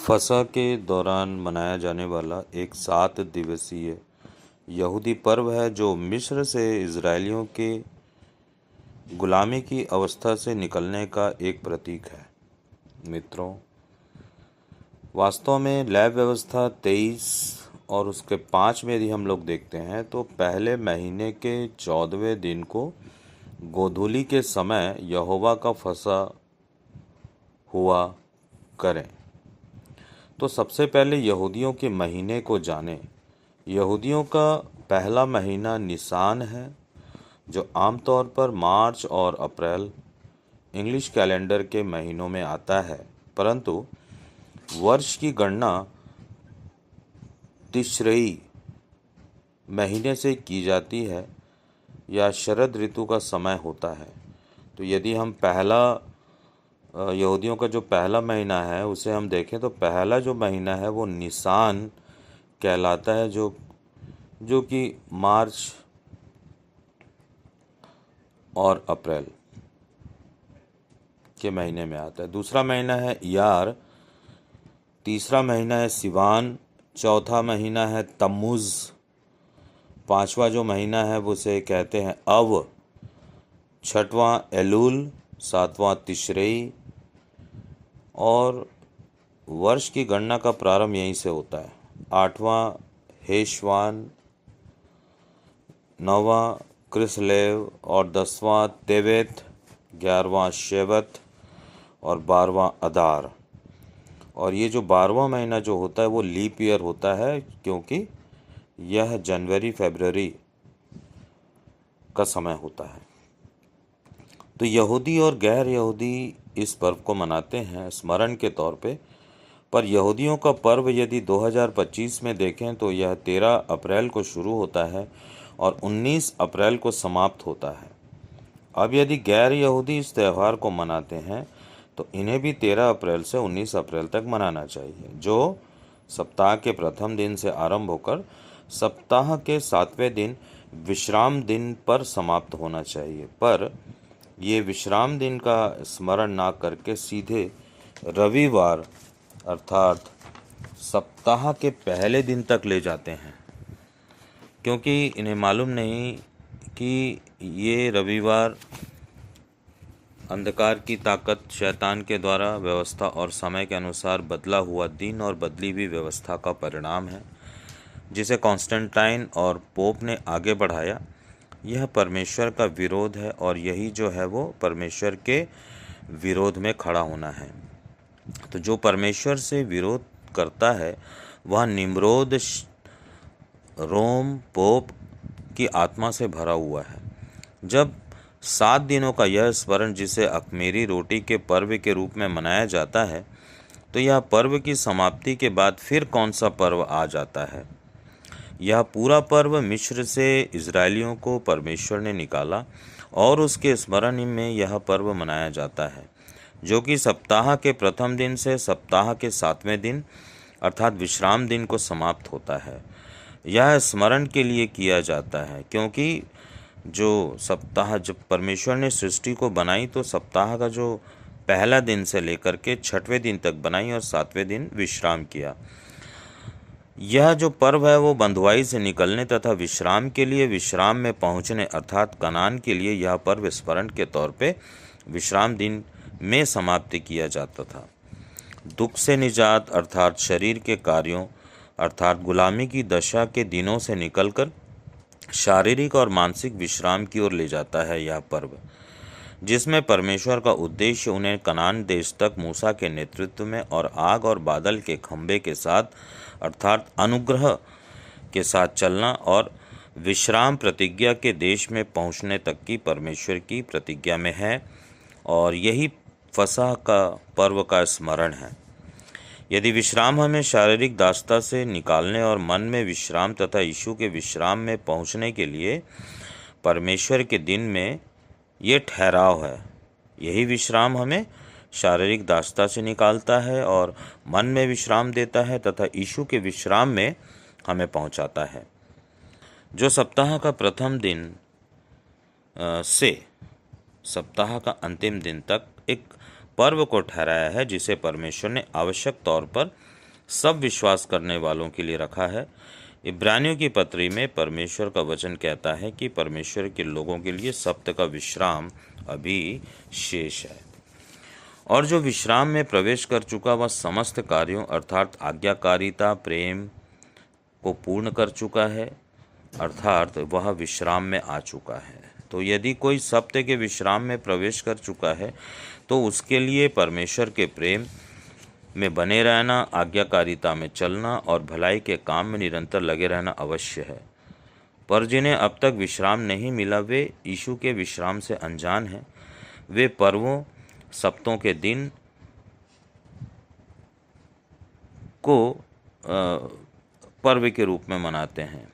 फसह के दौरान मनाया जाने वाला एक 7 दिवसीय यहूदी पर्व है जो मिस्र से इजरायलियों के गुलामी की अवस्था से निकलने का एक प्रतीक है। मित्रों, वास्तव में लैब व्यवस्था 23 और उसके 5 में यदि हम लोग देखते हैं तो पहले महीने के 14वें दिन को गोधूली के समय यहोवा का फसह हुआ करें। तो सबसे पहले यहूदियों के महीने को जानें। यहूदियों का पहला महीना निसान है, जो आमतौर पर मार्च और अप्रैल इंग्लिश कैलेंडर के महीनों में आता है, परंतु वर्ष की गणना तिश्रई महीने से की जाती है या शरद ऋतु का समय होता है। तो यदि हम यहूदियों का जो पहला महीना है उसे हम देखें तो पहला जो महीना है वो निसान कहलाता है, जो कि मार्च और अप्रैल के महीने में आता है। दूसरा महीना है इयार, तीसरा महीना है सिवान, चौथा महीना है तम्मुज, पांचवा जो महीना है वो उसे कहते हैं अव, छठवां एलूल, सातवां तिश्रई, और वर्ष की गणना का प्रारंभ यहीं से होता है। आठवां हेशवान, नौवां क्रिसलेव और 10वां तेवेत, 11वां शेवत और 12वां अदार। और ये जो 12वां महीना जो होता है वो लीप ईयर होता है, क्योंकि यह जनवरी फरवरी का समय होता है। तो यहूदी और गैर यहूदी इस पर्व को मनाते हैं स्मरण के तौर पे, पर यहूदियों का पर्व यदि 2025 में देखें तो यह 13 अप्रैल को शुरू होता है और 19 अप्रैल को समाप्त होता है। अब यदि गैर यहूदी इस त्यौहार को मनाते हैं तो इन्हें भी 13 अप्रैल से 19 अप्रैल तक मनाना चाहिए, जो सप्ताह के प्रथम दिन से आरंभ होकर सप्ताह के 7वें दिन विश्राम दिन पर समाप्त होना चाहिए। पर ये विश्राम दिन का स्मरण ना करके सीधे रविवार अर्थात सप्ताह के पहले दिन तक ले जाते हैं, क्योंकि इन्हें मालूम नहीं कि ये रविवार अंधकार की ताकत शैतान के द्वारा व्यवस्था और समय के अनुसार बदला हुआ दिन और बदली हुई व्यवस्था का परिणाम है, जिसे कॉन्स्टेंटाइन और पोप ने आगे बढ़ाया। यह परमेश्वर का विरोध है और यही जो है वो परमेश्वर के विरोध में खड़ा होना है। तो जो परमेश्वर से विरोध करता है वह निम्रोद रोम पोप की आत्मा से भरा हुआ है। जब 7 दिनों का यह स्मरण, जिसे अख़मीरी रोटी के पर्व के रूप में मनाया जाता है, तो यह पर्व की समाप्ति के बाद फिर कौन सा पर्व आ जाता है? यह पूरा पर्व मिस्र से इजरायलियों को परमेश्वर ने निकाला और उसके स्मरण में यह पर्व मनाया जाता है, जो कि सप्ताह के प्रथम दिन से सप्ताह के 7वें दिन अर्थात विश्राम दिन को समाप्त होता है। यह स्मरण के लिए किया जाता है क्योंकि जब परमेश्वर ने सृष्टि को बनाई तो सप्ताह का जो पहला दिन से लेकर के 6वें दिन तक बनाई और 7वें दिन विश्राम किया। यह जो पर्व है वो बंधुआई से निकलने तथा विश्राम के लिए विश्राम में पहुंचने अर्थात कनान के लिए यह पर्व स्मरण के तौर पे विश्राम दिन में समाप्त किया जाता था। दुख से निजात अर्थात शरीर के कार्यों अर्थात गुलामी की दशा के दिनों से निकलकर शारीरिक और मानसिक विश्राम की ओर ले जाता है यह पर्व, जिसमें परमेश्वर का उद्देश्य उन्हें कनान देश तक मूसा के नेतृत्व में और आग और बादल के खंभे के साथ अर्थात अनुग्रह के साथ चलना और विश्राम प्रतिज्ञा के देश में पहुंचने तक की परमेश्वर की प्रतिज्ञा में है, और यही फसह का पर्व का स्मरण है। यदि विश्राम हमें शारीरिक दासता से निकालने और मन में विश्राम तथा यीशु के विश्राम में पहुंचने के लिए परमेश्वर के दिन में ये ठहराव है, यही विश्राम हमें शारीरिक दासता से निकालता है और मन में विश्राम देता है तथा यीशु के विश्राम में हमें पहुंचाता है, जो सप्ताह का प्रथम दिन से सप्ताह का अंतिम दिन तक एक पर्व को ठहराया है, जिसे परमेश्वर ने आवश्यक तौर पर सब विश्वास करने वालों के लिए रखा है। इब्रानियों की पत्री में परमेश्वर का वचन कहता है कि परमेश्वर के लोगों के लिए सप्ताह का विश्राम अभी शेष है, और जो विश्राम में प्रवेश कर चुका वह समस्त कार्यों अर्थात आज्ञाकारिता प्रेम को पूर्ण कर चुका है, अर्थात वह विश्राम में आ चुका है। तो यदि कोई सप्ताह के विश्राम में प्रवेश कर चुका है तो उसके लिए परमेश्वर के प्रेम में बने रहना, आज्ञाकारिता में चलना और भलाई के काम में निरंतर लगे रहना अवश्य है। पर जिन्हें अब तक विश्राम नहीं मिला वे यीशु के विश्राम से अनजान हैं। वे पर्वों सप्तों के दिन को पर्व के रूप में मनाते हैं।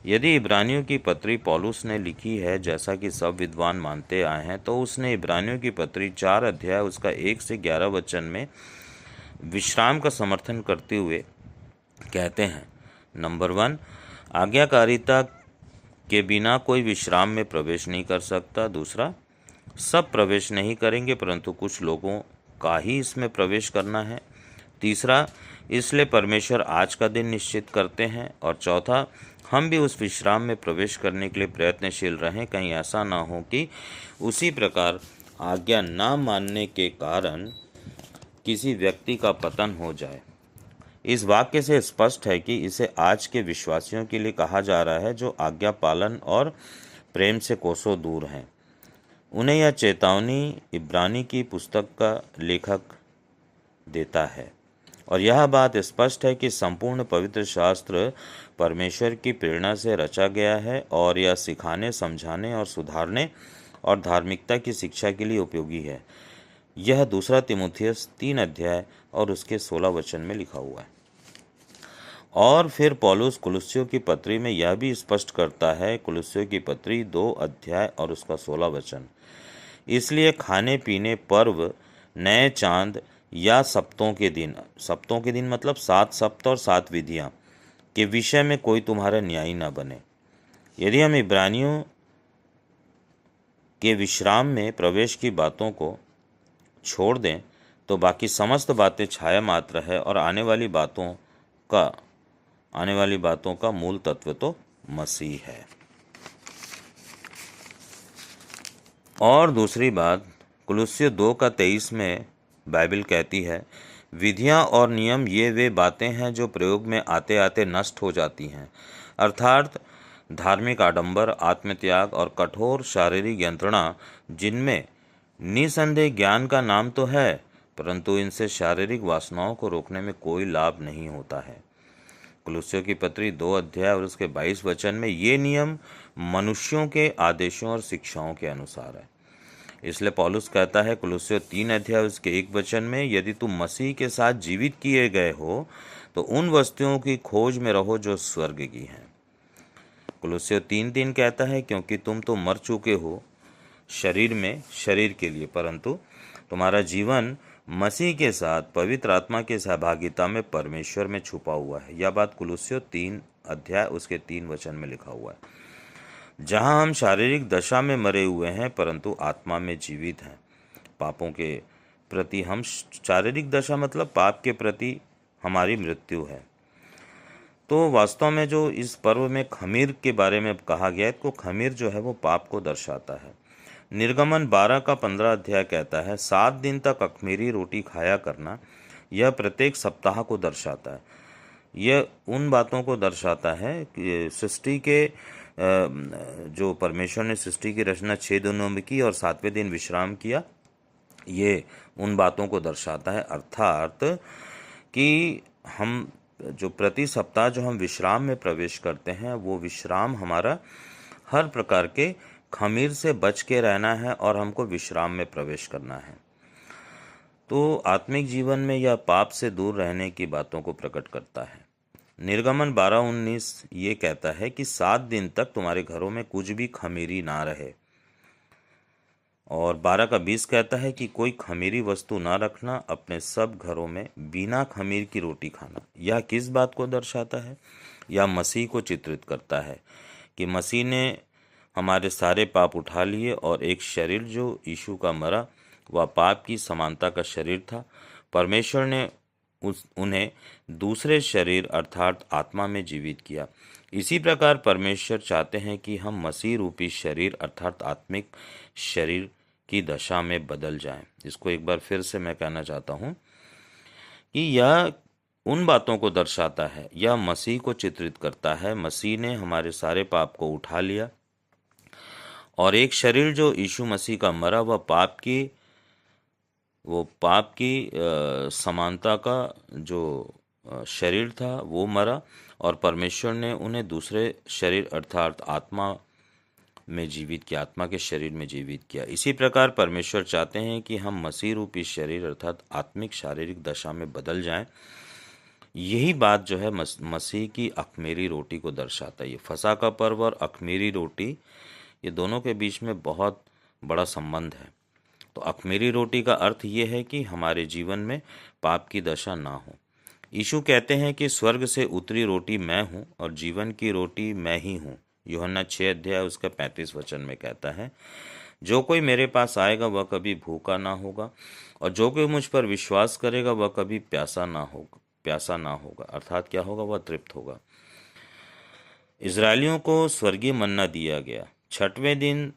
यदि इब्रानियों की पत्री पौलुस ने लिखी है जैसा कि सब विद्वान मानते आए हैं, तो उसने इब्रानियों की पत्री 4 अध्याय उसका 1 से 11 वचन में विश्राम का समर्थन करते हुए कहते हैं, नंबर 1, आज्ञाकारिता के बिना कोई विश्राम में प्रवेश नहीं कर सकता। दूसरा, सब प्रवेश नहीं करेंगे परंतु कुछ लोगों का ही इसमें प्रवेश करना है। तीसरा, इसलिए परमेश्वर आज का दिन निश्चित करते हैं। और चौथा, हम भी उस विश्राम में प्रवेश करने के लिए प्रयत्नशील रहें, कहीं ऐसा ना हो कि उसी प्रकार आज्ञा ना मानने के कारण किसी व्यक्ति का पतन हो जाए। इस वाक्य से स्पष्ट है कि इसे आज के विश्वासियों के लिए कहा जा रहा है जो आज्ञा पालन और प्रेम से कोसों दूर हैं। उन्हें यह चेतावनी इब्रानी की पुस्तक का लेखक देता है, और यह बात स्पष्ट है कि संपूर्ण पवित्र शास्त्र परमेश्वर की प्रेरणा से रचा गया है और यह सिखाने, समझाने और सुधारने और धार्मिकता की शिक्षा के लिए उपयोगी है। यह 2 तीमुथियुस 3 अध्याय और उसके 16 वचन में लिखा हुआ है। और फिर पौलुस कुलुस्सियों की पत्री में यह भी स्पष्ट करता है, कुलुस्सियों की पत्री 2 अध्याय और उसका 16 वचन, इसलिए खाने पीने, पर्व, नए चांद या सप्तों के दिन मतलब 7 सप्ताह और 7 विधियां के विषय में कोई तुम्हारा न्यायी न बने। यदि हम इब्रानियों के विश्राम में प्रवेश की बातों को छोड़ दें तो बाकी समस्त बातें छाया मात्र है और आने वाली बातों का मूल तत्व तो मसीह है। और दूसरी बात, कुलुस्सियों 2:23 में बाइबल कहती है, विधियां और नियम ये वे बातें हैं जो प्रयोग में आते आते नष्ट हो जाती हैं, अर्थात धार्मिक आडंबर, आत्मत्याग और कठोर शारीरिक यंत्रणा, जिनमें निसंदेह ज्ञान का नाम तो है परंतु इनसे शारीरिक वासनाओं को रोकने में कोई लाभ नहीं होता है। कुलुस्सियों की पत्री 2 अध्याय और उसके 22 वचन में ये नियम मनुष्यों के आदेशों और शिक्षाओं के अनुसार है। इसलिए पौलुस कहता है कुलुस्सियों 3 अध्याय उसके 1 वचन में, यदि तुम मसीह के साथ जीवित किए गए हो तो उन वस्तुओं की खोज में रहो जो स्वर्ग की हैं। कुलुस्सियों 3:3 कहता है, क्योंकि तुम तो मर चुके हो शरीर के लिए, परंतु तुम्हारा जीवन मसीह के साथ पवित्र आत्मा की सहभागिता में परमेश्वर में छुपा हुआ है। यह बात कुलुस्सियों 3 अध्याय उसके 3 वचन में लिखा हुआ है। जहां हम शारीरिक दशा में मरे हुए हैं परंतु आत्मा में जीवित हैं। पापों के प्रति हम शारीरिक दशा मतलब पाप के प्रति हमारी मृत्यु है। तो वास्तव में जो इस पर्व में खमीर के बारे में कहा गया है, तो खमीर जो है वो पाप को दर्शाता है। निर्गमन 12:15 अध्याय कहता है, 7 दिन तक अख़मीरी रोटी खाया करना। यह प्रत्येक सप्ताह को दर्शाता है। यह उन बातों को दर्शाता है कि सृष्टि के जो परमेश्वर ने सृष्टि की रचना 6 दिनों में की और 7वें दिन विश्राम किया, ये उन बातों को दर्शाता है। अर्थात कि हम जो प्रति सप्ताह जो हम विश्राम में प्रवेश करते हैं वो विश्राम हमारा हर प्रकार के खमीर से बच के रहना है और हमको विश्राम में प्रवेश करना है। तो आत्मिक जीवन में यह पाप से दूर रहने की बातों को प्रकट करता है। निर्गमन 12:19 ये कहता है कि 7 दिन तक तुम्हारे घरों में कुछ भी खमीरी ना रहे, और 12:20 कहता है कि कोई खमीरी वस्तु ना रखना, अपने सब घरों में बिना खमीर की रोटी खाना। यह किस बात को दर्शाता है? यह मसीह को चित्रित करता है कि मसीह ने हमारे सारे पाप उठा लिए और एक शरीर जो यीशु का मरा वह पाप की समानता का शरीर था। परमेश्वर ने उन्हें दूसरे शरीर अर्थात आत्मा में जीवित किया। इसी प्रकार परमेश्वर चाहते हैं कि हम मसीह रूपी शरीर अर्थात आत्मिक शरीर की दशा में बदल जाएं। इसको एक बार फिर से मैं कहना चाहता हूं कि यह उन बातों को दर्शाता है, यह मसीह को चित्रित करता है। मसीह ने हमारे सारे पाप को उठा लिया और एक शरीर जो यीशु मसीह का मरा, वो पाप की समानता का जो शरीर था वो मरा, और परमेश्वर ने उन्हें दूसरे शरीर अर्थात आत्मा में जीवित किया, आत्मा के शरीर में जीवित किया। इसी प्रकार परमेश्वर चाहते हैं कि हम मसीह रूपी शरीर अर्थात आत्मिक शारीरिक दशा में बदल जाएं। यही बात जो है मसीह की अख़मीरी रोटी को दर्शाता है। ये फसह का पर्व और अख़मीरी रोटी, ये दोनों के बीच में बहुत बड़ा संबंध है। तो अख़मीरी रोटी का अर्थ ये है कि हमारे जीवन में पाप की दशा ना हो। यीशु कहते हैं कि स्वर्ग से उतरी रोटी मैं हूँ और जीवन की रोटी मैं ही हूँ। यूहन्ना 6 अध्याय उसका 35 वचन में कहता है, जो कोई मेरे पास आएगा वह कभी भूखा ना होगा, और जो कोई मुझ पर विश्वास करेगा वह कभी प्यासा ना होगा। अर्थात क्या होगा? वह तृप्त होगा। इजरायलियों को स्वर्गीय मन्ना दिया गया। छठवें दिन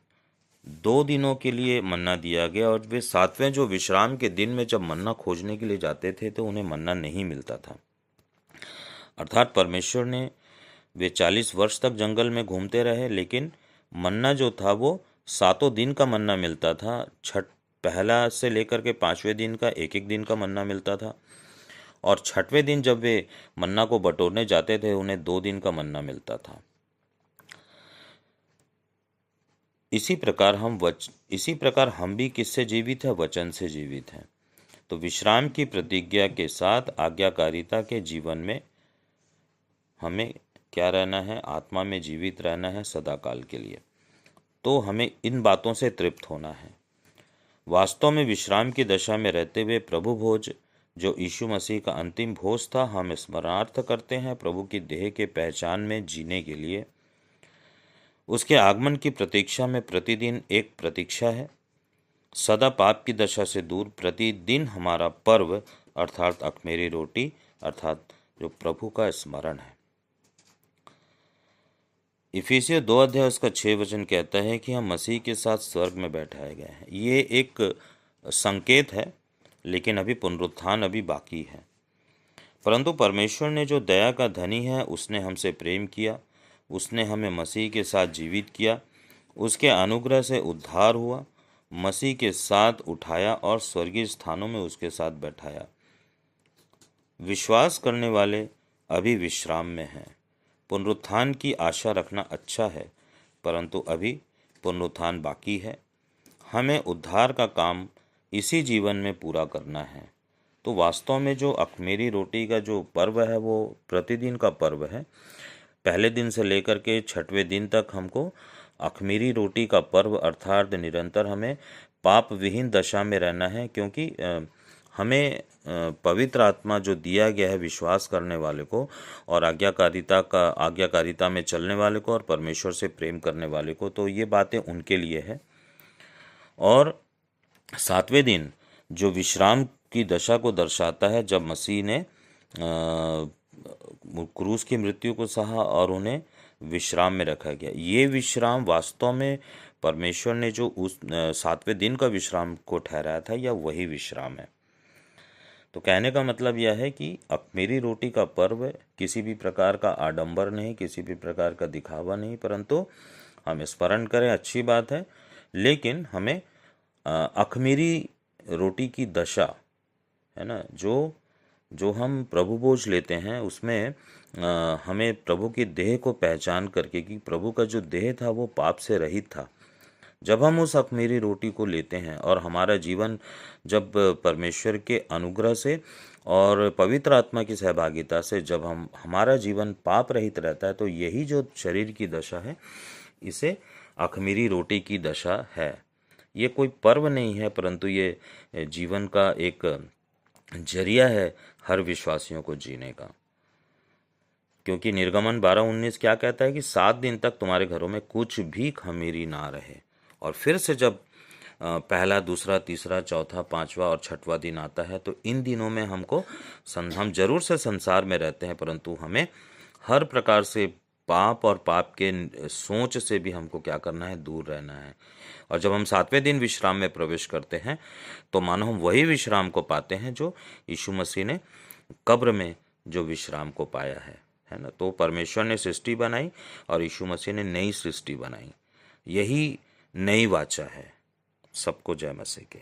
2 दिनों के लिए मन्ना दिया गया, और वे 7वें जो विश्राम के दिन में जब मन्ना खोजने के लिए जाते थे तो उन्हें मन्ना नहीं मिलता था। अर्थात परमेश्वर ने वे 40 वर्ष तक जंगल में घूमते रहे, लेकिन मन्ना जो था वो 7 दिन का मन्ना मिलता था। पहला से लेकर के 5वें दिन का एक दिन का मन्ना मिलता था, और 6वें दिन जब वे मन्ना को बटोरने जाते थे उन्हें 2 दिन का मन्ना मिलता था। इसी प्रकार हम भी किससे जीवित है? वचन से जीवित हैं। तो विश्राम की प्रतिज्ञा के साथ आज्ञाकारिता के जीवन में हमें क्या रहना है? आत्मा में जीवित रहना है सदाकाल के लिए। तो हमें इन बातों से तृप्त होना है। वास्तव में विश्राम की दशा में रहते हुए प्रभु भोज, जो यीशु मसीह का अंतिम भोज था, हम स्मरणार्थ करते हैं। प्रभु की देह के पहचान में जीने के लिए उसके आगमन की प्रतीक्षा में प्रतिदिन एक प्रतीक्षा है। सदा पाप की दशा से दूर प्रतिदिन हमारा पर्व अर्थात अख़मीरी रोटी अर्थात जो प्रभु का स्मरण है। इफिसियों 2 अध्याय उसका 6 वचन कहता है कि हम मसीह के साथ स्वर्ग में बैठाए गए हैं। ये एक संकेत है, लेकिन अभी पुनरुत्थान अभी बाकी है। परंतु परमेश्वर ने जो दया का धनी है उसने हमसे प्रेम किया, उसने हमें मसीह के साथ जीवित किया, उसके अनुग्रह से उद्धार हुआ, मसीह के साथ उठाया और स्वर्गीय स्थानों में उसके साथ बैठाया। विश्वास करने वाले अभी विश्राम में हैं। पुनरुत्थान की आशा रखना अच्छा है, परंतु अभी पुनरुत्थान बाकी है। हमें उद्धार का काम इसी जीवन में पूरा करना है। तो वास्तव में जो अख़मीरी रोटी का जो पर्व है वो प्रतिदिन का पर्व है। पहले दिन से लेकर के 6वें दिन तक हमको अख़मीरी रोटी का पर्व अर्थात निरंतर हमें पाप विहीन दशा में रहना है, क्योंकि हमें पवित्र आत्मा जो दिया गया है विश्वास करने वाले को और आज्ञाकारिता में चलने वाले को और परमेश्वर से प्रेम करने वाले को, तो ये बातें उनके लिए है। और 7वें दिन जो विश्राम की दशा को दर्शाता है, जब मसीह ने क्रूस की मृत्यु को सहा और उन्हें विश्राम में रखा गया। ये विश्राम वास्तव में परमेश्वर ने जो उस 7वें दिन का विश्राम को ठहराया था, यह वही विश्राम है। तो कहने का मतलब यह है कि अख़मीरी रोटी का पर्व किसी भी प्रकार का आडंबर नहीं, किसी भी प्रकार का दिखावा नहीं, परंतु हम स्मरण करें, अच्छी बात है, लेकिन हमें अख़मीरी रोटी की दशा है ना, जो हम प्रभु भोज लेते हैं उसमें हमें प्रभु की देह को पहचान करके कि प्रभु का जो देह था वो पाप से रहित था। जब हम उस अख़मीरी रोटी को लेते हैं और हमारा जीवन जब परमेश्वर के अनुग्रह से और पवित्र आत्मा की सहभागिता से जब हमारा जीवन पाप रहित रहता है, तो यही जो शरीर की दशा है इसे अख़मीरी रोटी की दशा है। ये कोई पर्व नहीं है, परंतु ये जीवन का एक जरिया है हर विश्वासियों को जीने का। क्योंकि निर्गमन 12:19 क्या कहता है कि 7 दिन तक तुम्हारे घरों में कुछ भी ख़मीरी ना रहे। और फिर से जब पहला, दूसरा, तीसरा, चौथा, पांचवा और छठवां दिन आता है। तो इन दिनों में हम जरूर से संसार में रहते हैं, परंतु हमें हर प्रकार से पाप और पाप के सोच से भी हमको क्या करना है, दूर रहना है। और जब हम 7वें दिन विश्राम में प्रवेश करते हैं तो मानो हम वही विश्राम को पाते हैं जो यीशु मसीह ने कब्र में जो विश्राम को पाया है ना। तो परमेश्वर ने सृष्टि बनाई और यीशु मसीह ने नई सृष्टि बनाई। यही नई वाचा है। सबको जय मसीह के।